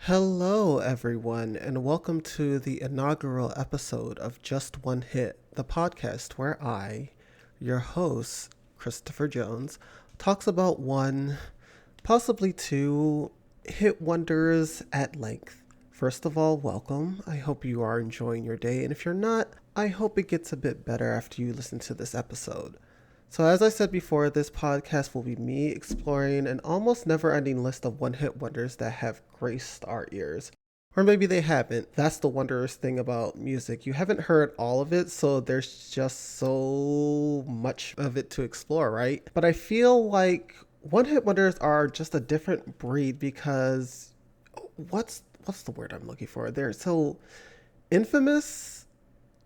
Hello, everyone, and welcome to the inaugural episode of Just One Hit, the podcast where I, your host, Christopher Jones, talks about one, possibly two, hit wonders at length. First of all, welcome. I hope you are enjoying your day, and if you're not, I hope it gets a bit better after you listen to this episode. So, as I said before, this podcast will be me exploring an almost never ending list of one hit wonders that have graced our ears. Or maybe they haven't. That's the wondrous thing about music. You haven't heard all of it, so there's just so much of it to explore, right? But I feel like one hit wonders are just a different breed because what's the word I'm looking for? They're so infamous,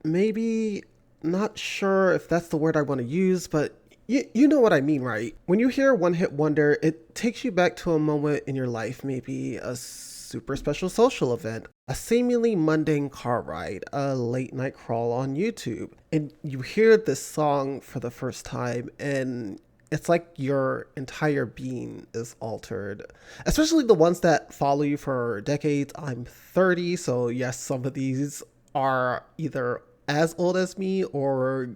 maybe. Not sure if that's the word I want to use, but you know what I mean, right? When you hear one hit wonder, it takes you back to a moment in your life, maybe a super special social event, a seemingly mundane car ride, a late night crawl on YouTube. And you hear this song for the first time, and it's like your entire being is altered, especially the ones that follow you for decades. I'm 30, so yes, some of these are either as old as me or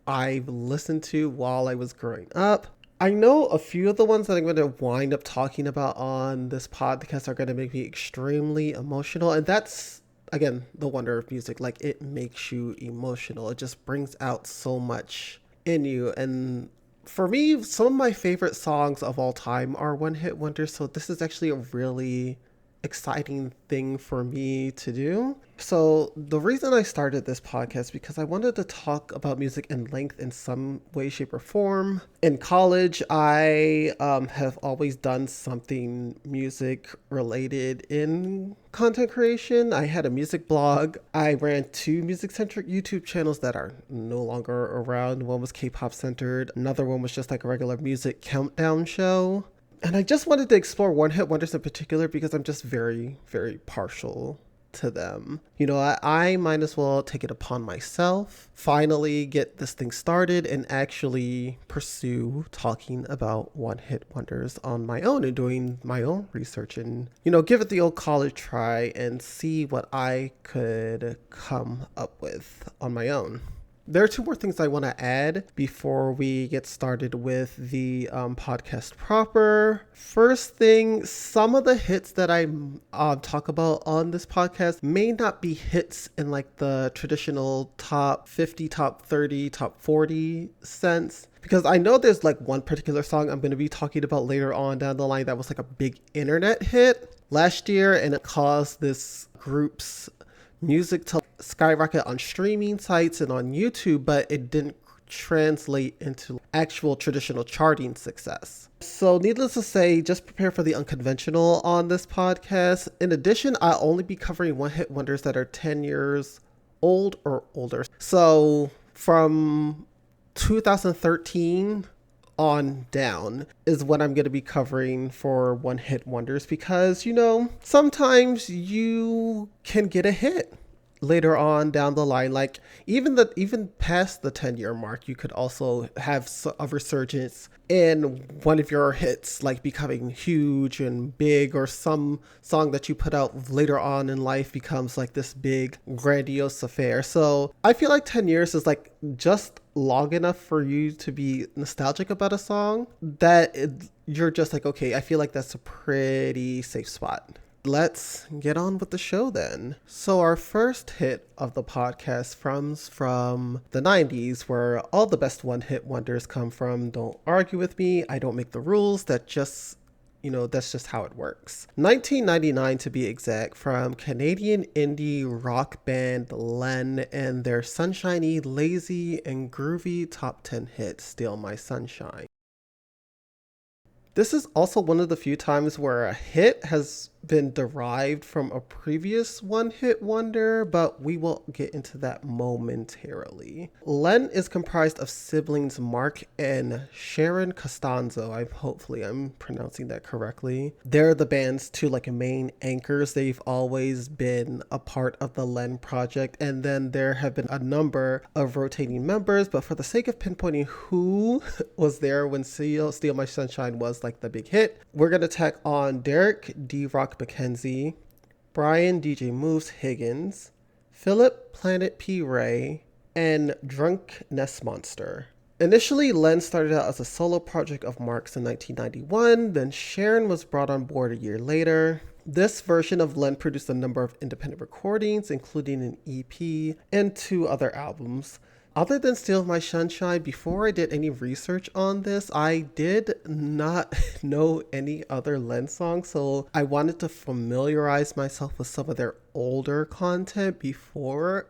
I've listened to while I was growing up. I know a few of the ones that I'm going to wind up talking about on this podcast are going to make me extremely emotional. And that's, again, the wonder of music. Like, it makes you emotional. It just brings out so much in you. And for me, some of my favorite songs of all time are one hit wonders. So this is actually a really exciting thing for me to do. So the reason I started this podcast because I wanted to talk about music in length in some way, shape, or form. In college, I have always done something music related in content creation. I had a music blog. I ran two music-centric YouTube channels that are no longer around. One was K-pop centered. Another one was just like a regular music countdown show. And I just wanted to explore one hit wonders in particular because I'm just very, very partial to them. You know, I might as well take it upon myself, finally get this thing started and actually pursue talking about one hit wonders on my own and doing my own research and, give it the old college try and see what I could come up with on my own. There are two more things I want to add before we get started with the podcast proper. First thing, some of the hits that I talk about on this podcast may not be hits in like the traditional top 50, top 30, top 40 sense. Because I know there's like one particular song I'm going to be talking about later on down the line that was like a big internet hit last year, and it caused this group's music to skyrocket on streaming sites and on YouTube, but it didn't translate into actual traditional charting success. So needless to say, just prepare for the unconventional on this podcast. In addition, I'll only be covering one hit wonders that are 10 years old or older. So from 2013 on down is what I'm going to be covering for one hit wonders because, sometimes you can get a hit later on down the line. Like even past the 10-year mark, you could also have a resurgence in one of your hits, like becoming huge and big, or some song that you put out later on in life becomes like this big grandiose affair. So I feel like 10 years is like just long enough for you to be nostalgic about a song that you're just like, okay, I feel like that's a pretty safe spot. Let's get on with the show then. So our first hit of the podcast comes from the 90s, where all the best one-hit wonders come from. Don't argue with me. I don't make the rules. That's just how it works. 1999 to be exact, from Canadian indie rock band LEN and their sunshiny, lazy, and groovy top 10 hit, Steal My Sunshine. This is also one of the few times where a hit has been derived from a previous one-hit wonder, but we will get into that momentarily. LEN is comprised of siblings Mark and Sharon Costanzo. Hopefully I'm pronouncing that correctly. They're the band's two main anchors. They've always been a part of the LEN project, and then there have been a number of rotating members, but for the sake of pinpointing who was there when Steal My Sunshine was like the big hit, we're going to tack on Derek D. Rock McKenzie, Brian DJ Moves Higgins, Philip Planet P. Ray, and Drunk Nest Monster. Initially, Len started out as a solo project of Mark's in 1991, then Sharon was brought on board a year later. This version of Len produced a number of independent recordings, including an EP and 2 other albums. Other than Steal My Sunshine, before I did any research on this, I did not know any other Len songs, so I wanted to familiarize myself with some of their older content before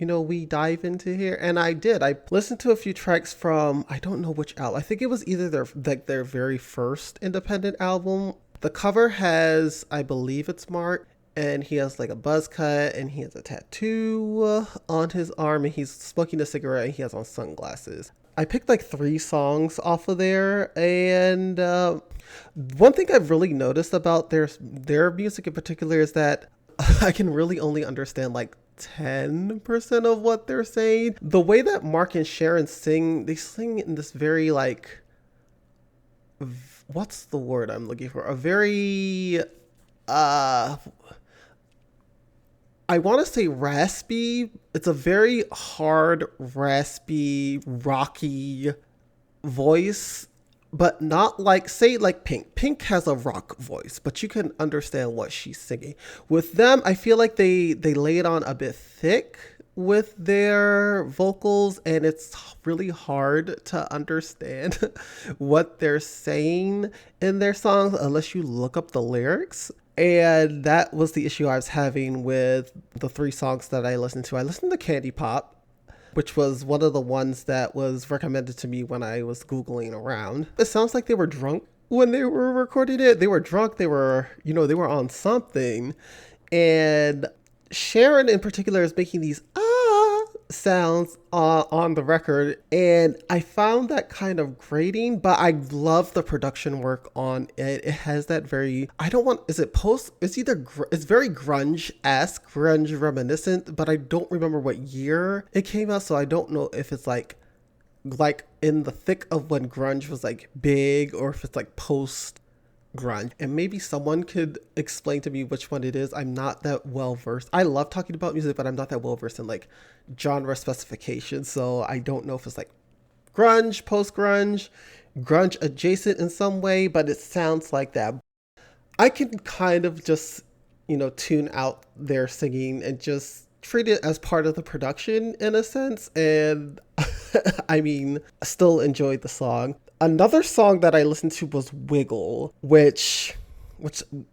we dive into here. And I did. I listened to a few tracks from, I don't know which album. I think it was either their very first independent album. The cover has, I believe it's Mark, and he has like a buzz cut, and he has a tattoo on his arm, and he's smoking a cigarette, and he has on sunglasses. I picked like 3 songs off of there, and one thing I've really noticed about their music in particular is that I can really only understand like 10% of what they're saying. The way that Mark and Sharon sing, they sing in this very like, what's the word I'm looking for? A very, I want to say raspy. It's a very hard, raspy, rocky voice, but not like, say, like Pink. Pink has a rock voice, but you can understand what she's singing. With them, I feel like they lay it on a bit thick with their vocals, and it's really hard to understand what they're saying in their songs unless you look up the lyrics. And that was the issue I was having with the 3 songs that I listened to. I listened to Candy Pop, which was one of the ones that was recommended to me when I was Googling around. It sounds like they were drunk when they were recording it. They were drunk. They were on something. And Sharon in particular is making these sounds on the record, and I found that kind of grating, but I love the production work on it. It has that very, it's very grunge-esque, grunge reminiscent, but I don't remember what year it came out, so I don't know if it's like in the thick of when grunge was like big, or if it's like post grunge. And maybe someone could explain to me which one it is. I'm not that well versed. I love talking about music, but I'm not that well versed in like genre specifications, so I don't know if it's like grunge, post grunge, grunge adjacent in some way, but it sounds like that. I can kind of just tune out their singing and just treat it as part of the production in a sense, and I mean, I still enjoyed the song. Another song that I listened to was Wiggle, which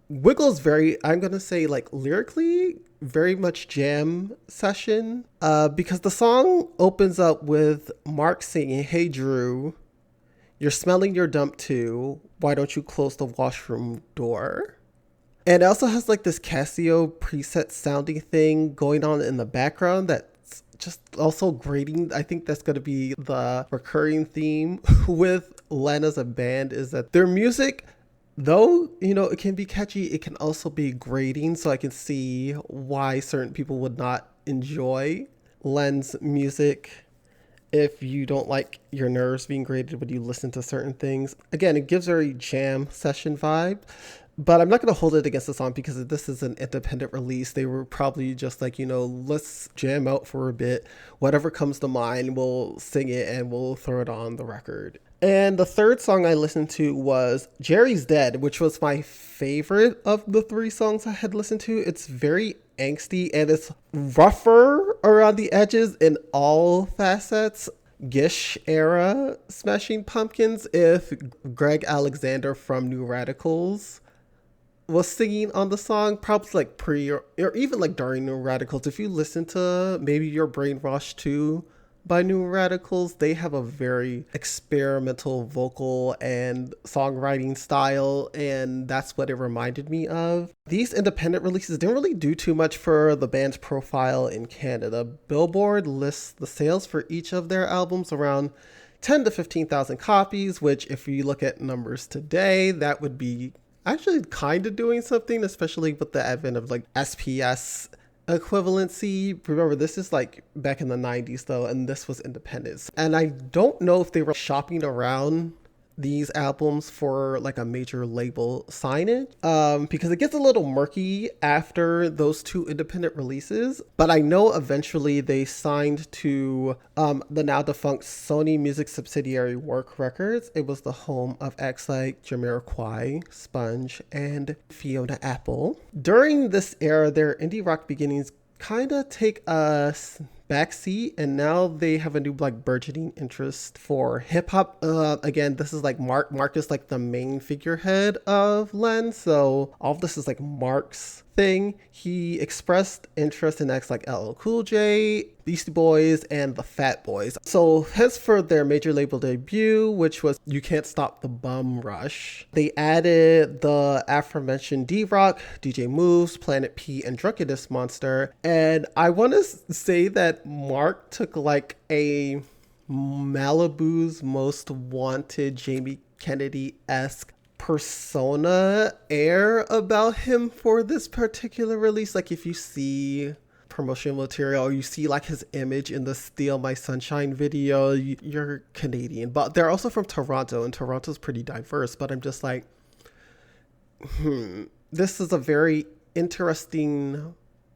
Wiggle is very, I'm going to say like lyrically, very much jam session, because the song opens up with Mark singing, "Hey Drew, you're smelling your dump too. Why don't you close the washroom door?" And it also has like this Casio preset sounding thing going on in the background that's just also grating. I think that's going to be the recurring theme with LEN as a band, is that their music, though, it can be catchy, it can also be grating. So I can see why certain people would not enjoy LEN's music if you don't like your nerves being grated when you listen to certain things. Again, it gives a jam session vibe. But I'm not going to hold it against the song because this is an independent release. They were probably just like, let's jam out for a bit. Whatever comes to mind, we'll sing it and we'll throw it on the record. And the third song I listened to was Jerry's Dead, which was my favorite of the 3 songs I had listened to. It's very angsty and it's rougher around the edges in all facets. Gish era Smashing Pumpkins if Greg Alexander from New Radicals was singing on the song, probably like pre or even like during New Radicals. If you listen to maybe Your Brainwash 2 by New Radicals, they have a very experimental vocal and songwriting style, and that's what it reminded me of. These independent releases didn't really do too much for the band's profile in Canada. Billboard lists the sales for each of their albums around 10 to 15,000 copies, which if you look at numbers today, that would be actually kind of doing something, especially with the advent of like SPS equivalency. Remember, this is like back in the 90s though, and this was independence. And I don't know if they were shopping around these albums for like a major label signage, because it gets a little murky after those two independent releases. But I know eventually they signed to the now defunct Sony Music subsidiary Work Records. It was the home of acts like Jamiroquai, Sponge, and Fiona Apple. During this era, their indie rock beginnings kind of take a backseat, and now they have a new like burgeoning interest for hip hop. Again, this is like Mark is like the main figurehead of LEN, so all of this is like Mark's thing. He expressed interest in acts like LL Cool J, Beastie Boys, and the Fat Boys. So hence for their major label debut, which was You Can't Stop the Bum Rush, they added the aforementioned D-Rock, DJ Moves, Planet P, and Drunkenness Monster. And I want to say that Mark took like a Malibu's Most Wanted Jamie Kennedy-esque persona air about him for this particular release. Like if you see promotional material or you see like his image in the Steal My Sunshine video, you're Canadian, but they're also from Toronto, and Toronto's pretty diverse. But I'm just like, this is a very interesting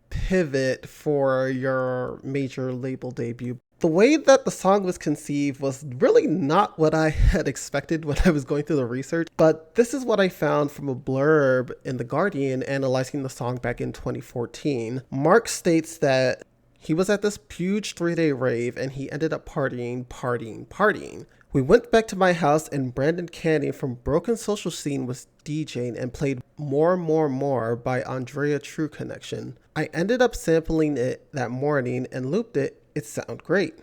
pivot for your major label debut. The way that the song was conceived was really not what I had expected when I was going through the research, but this is what I found from a blurb in The Guardian analyzing the song back in 2014. Mark states that he was at this huge 3-day rave and he ended up partying. We went back to my house and Brandon Canning from Broken Social Scene was DJing and played More by Andrea True Connection. I ended up sampling it that morning and looped it. It sounded great.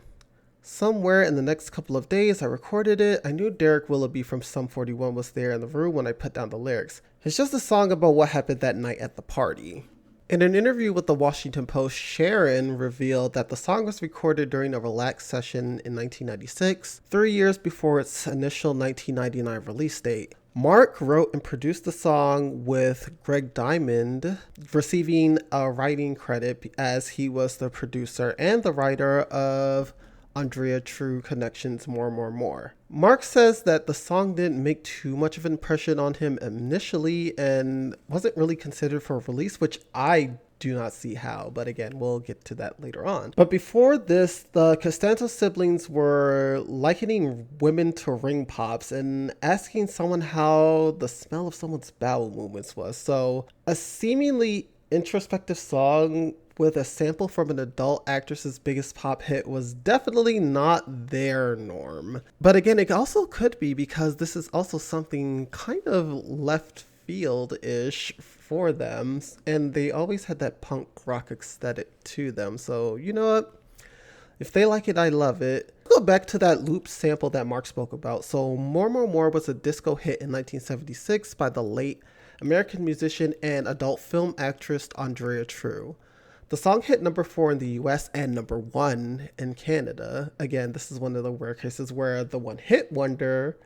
Somewhere in the next couple of days, I recorded it. I knew Derek Willoughby from Sum 41 was there in the room when I put down the lyrics. It's just a song about what happened that night at the party. In an interview with the Washington Post, Sharon revealed that the song was recorded during a relaxed session in 1996, 3 years before its initial 1999 release date. Mark wrote and produced the song with Greg Diamond, receiving a writing credit as he was the producer and the writer of Andrea True Connection's More. Mark says that the song didn't make too much of an impression on him initially and wasn't really considered for release, which I do not see how, but again, we'll get to that later on. But before this, the Costanzo siblings were likening women to ring pops and asking someone how the smell of someone's bowel movements was. So a seemingly introspective song with a sample from an adult actress's biggest pop hit was definitely not their norm. But again, it also could be because this is also something kind of left field-ish for them, and they always had that punk rock aesthetic to them. So you know what? If they like it, I love it. Go back to that loop sample that Mark spoke about. So More was a disco hit in 1976 by the late American musician and adult film actress Andrea True. The song hit number 4 in the US and number 1 in Canada. Again, this is one of the rare cases where the one-hit wonder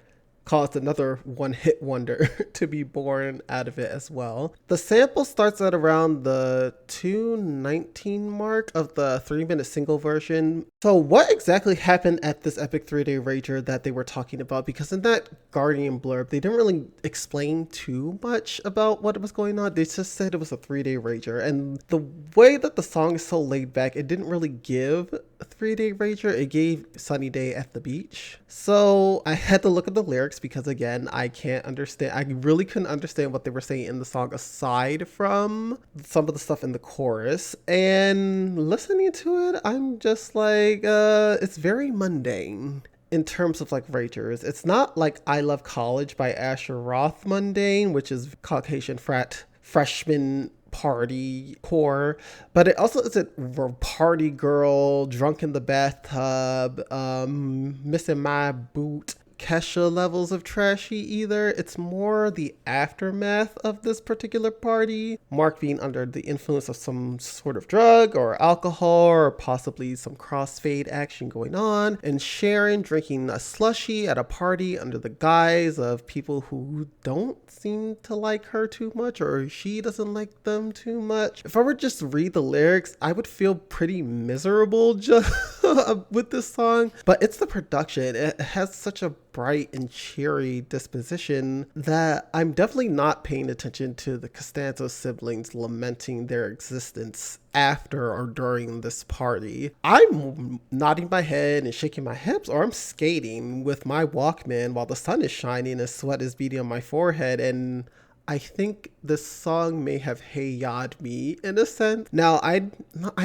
caused another one-hit wonder to be born out of it as well. The sample starts at around the 2:19 mark of the 3-minute single version. So what exactly happened at this epic 3-day rager that they were talking about? Because in that Guardian blurb, they didn't really explain too much about what was going on. They just said it was a 3-day rager. And the way that the song is so laid back, it didn't really give a 3-day rager. It gave Sunny Day at the Beach. So I had to look at the lyrics because again, I really couldn't understand what they were saying in the song aside from some of the stuff in the chorus. And listening to it, I'm just like, it's very mundane in terms of like ragers. It's not like I Love College by Asher Roth mundane, which is Caucasian frat freshman party core, but it also isn't party girl, drunk in the bathtub, missing my boot, Kesha levels of trashy either. It's more the aftermath of this particular party. Mark being under the influence of some sort of drug or alcohol or possibly some crossfade action going on, and Sharon drinking a slushie at a party under the guise of people who don't seem to like her too much or she doesn't like them too much. If I were just to read the lyrics, I would feel pretty miserable just with this song, but it's the production. It has such a bright and cheery disposition that I'm definitely not paying attention to the Costanzo siblings lamenting their existence after or during this party. I'm nodding my head and shaking my hips, or I'm skating with my Walkman while the sun is shining and sweat is beading on my forehead, and I think this song may have hey ya'd me in a sense. Now, I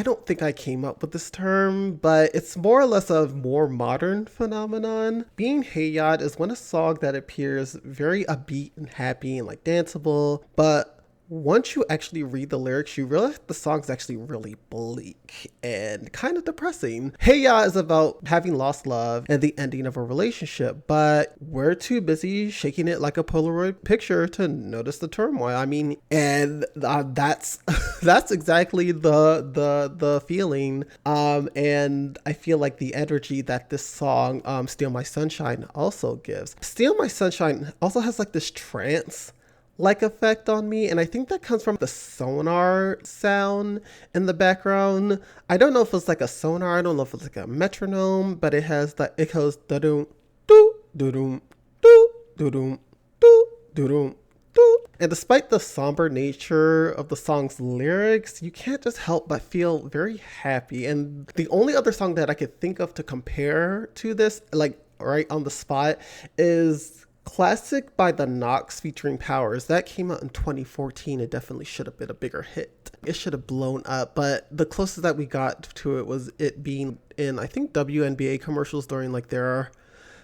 don't think I came up with this term, but it's more or less a more modern phenomenon. Being hey ya'd is when a song that appears very upbeat and happy and like danceable, but once you actually read the lyrics, you realize the song's actually really bleak and kind of depressing. Hey Ya is about having lost love and the ending of a relationship, but we're too busy shaking it like a Polaroid picture to notice the turmoil. I mean, and that's that's exactly the feeling. And I feel like the energy that this song, "Steal My Sunshine," also gives. "Steal My Sunshine" also has like this trance like effect on me, and I think that comes from the sonar sound in the background. I don't know if it's like a sonar, I don't know if it's like a metronome, but it has that, it goes da-doom doo doo-doom doo doo-doom doo doo-doom doo. And despite the somber nature of the song's lyrics, you can't just help but feel very happy. And the only other song that I could think of to compare to this, like right on the spot, is Classic by the Knox featuring Powers. That came out in 2014. It definitely should have been a bigger hit. It should have blown up, but the closest that we got to it was it being in, I think, WNBA commercials during like their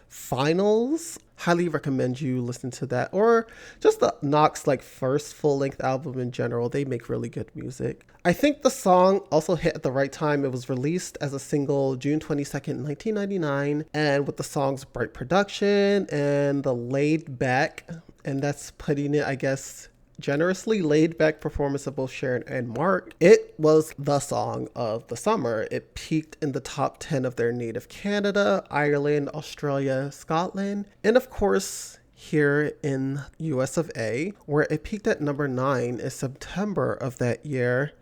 finals. Highly recommend you listen to that, or just the Knox like first full-length album in general. They make really good music. I think the song also hit at the right time. It was released as a single June 22nd, 1999, and with the song's bright production and the laid back, and that's putting it, I guess, generously, laid back performance of both Sharon and Mark, it was the song of the summer. It peaked in the top 10 of their native Canada, Ireland, Australia, Scotland, and of course here in US of A, where it peaked at number 9 in September of that year.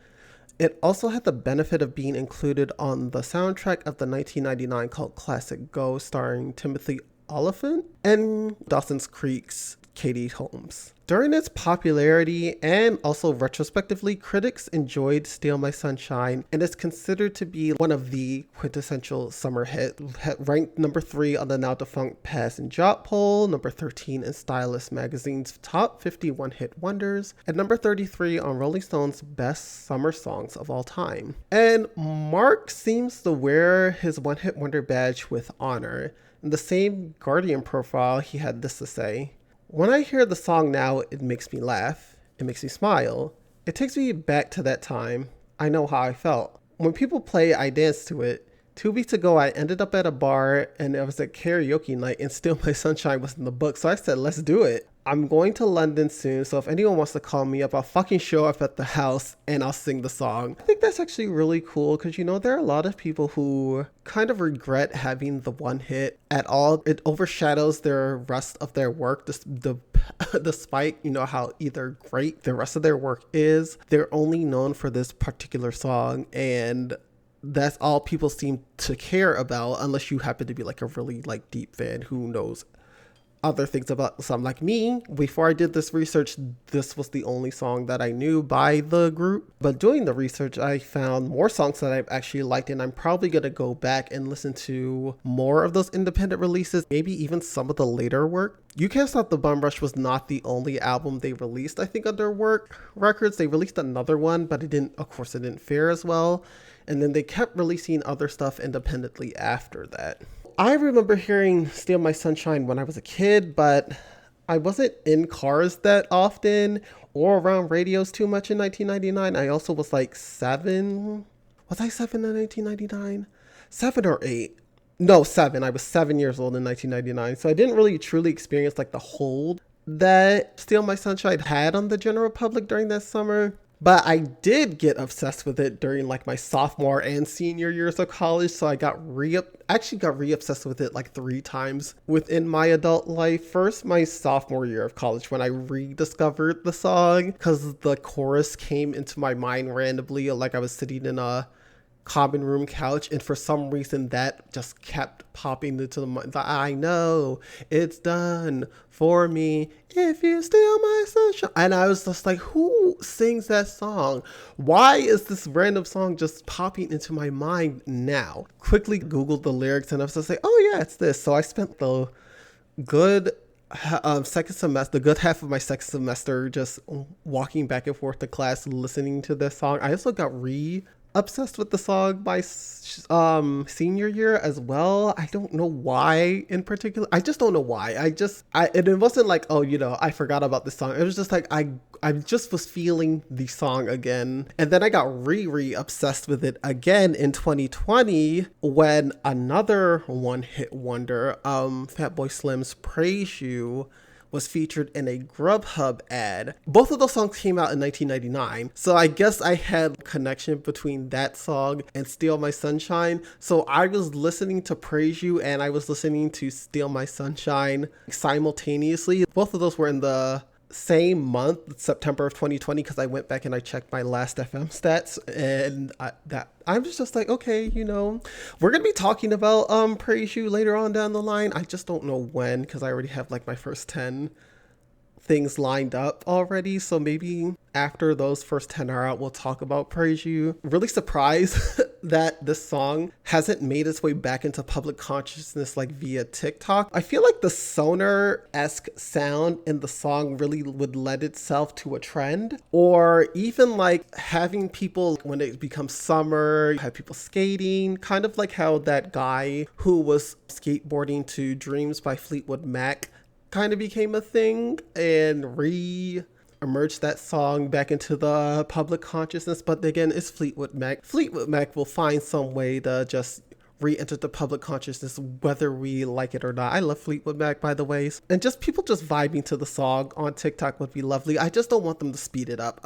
It also had the benefit of being included on the soundtrack of the 1999 cult classic Go, starring Timothy Olyphant and Dawson's Creek's Katie Holmes. During its popularity and also retrospectively, critics enjoyed Steal My Sunshine, and is considered to be one of the quintessential summer hits. Ranked number 3 on the now defunct Pass and Jot poll, number 13 in Stylist magazine's top 50 one-hit wonders, and number 33 on Rolling Stone's best summer songs of all time. And Mark seems to wear his one-hit wonder badge with honor. In the same Guardian profile, he had this to say: "When I hear the song now, it makes me laugh. It makes me smile. It takes me back to that time. I know how I felt. When people play, I dance to it. 2 weeks ago, I ended up at a bar and it was a karaoke night and Still My Sunshine was in the book. So I said, let's do it. I'm going to London soon, so if anyone wants to call me up, I'll fucking show up at the house and I'll sing the song." I think that's actually really cool because, you know, there are a lot of people who kind of regret having the one hit at all. It overshadows their rest of their work, despite, you know, how either great the rest of their work is. They're only known for this particular song, and that's all people seem to care about, unless you happen to be like a really like deep fan who knows other things about some. Like me, before I did this research, this was the only song that I knew by the group. But doing the research, I found more songs that I've actually liked, and I'm probably going to go back and listen to more of those independent releases, maybe even some of the later work. You Can't Stop the Bum Rush was not the only album they released, I think, under Work Records. They released another one, but it didn't fare as well. And then they kept releasing other stuff independently after that. I remember hearing Steal My Sunshine when I was a kid, but I wasn't in cars that often or around radios too much in 1999. I also was like 7. Was I 7 in 1999? 7 or 8? No, 7. I was 7 years old in 1999. So I didn't really truly experience like the hold that Steal My Sunshine had on the general public during that summer. But I did get obsessed with it during like my sophomore and senior years of college. So I got re-obsessed with it like 3 times within my adult life. First, my sophomore year of college, when I rediscovered the song because the chorus came into my mind randomly. Like I was sitting in a common room couch, and for some reason that just kept popping into the mind. I know it's done for me if you steal my sunshine. And I was just like, who sings that song? Why is this random song just popping into my mind now? Quickly Googled the lyrics and I was just like, oh yeah, it's this. So I spent the good second semester, the good half of my second semester, just walking back and forth to class, listening to this song. I also got obsessed with the song my senior year as well. I don't know why in particular. I just don't know why. And it wasn't like, oh, I forgot about this song. It was just like I just was feeling the song again. And then I got re obsessed with it again in 2020 when another one hit wonder, Fatboy Slim's Praise You, was featured in a Grubhub ad. Both of those songs came out in 1999, so I guess I had a connection between that song and Steal My Sunshine. So I was listening to Praise You and I was listening to Steal My Sunshine simultaneously. Both of those were in the same month, September of 2020, because I went back and I checked my last FM stats, and I was just like, okay, we're gonna be talking about Praise You later on down the line. I just don't know when, because I already have like my first 10 things lined up already. So maybe after those first 10 are out, we'll talk about Praise You. Really surprised that this song hasn't made its way back into public consciousness like via TikTok. I feel like the Sonar-esque sound in the song really would lend itself to a trend, or even like having people, when it becomes summer, have people skating, kind of like how that guy who was skateboarding to Dreams by Fleetwood Mac kind of became a thing and emerged that song back into the public consciousness. But again, it's Fleetwood Mac. Fleetwood Mac will find some way to just re-enter the public consciousness whether we like it or not. I love Fleetwood Mac, by the way, and just people just vibing to the song on TikTok would be lovely. I just don't want them to speed it up.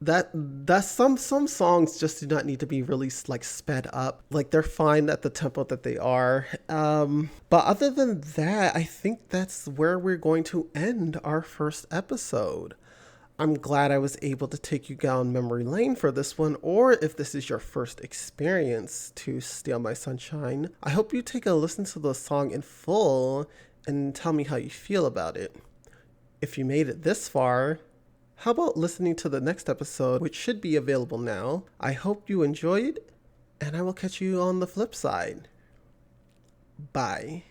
That's some songs just do not need to be really like sped up. Like they're fine at the tempo that they are. But other than that, I think that's where we're going to end our first episode. I'm glad I was able to take you down memory lane for this one, or if this is your first experience to Steal My Sunshine, I hope you take a listen to the song in full and tell me how you feel about it. If you made it this far, how about listening to the next episode, which should be available now? I hope you enjoyed, and I will catch you on the flip side. Bye.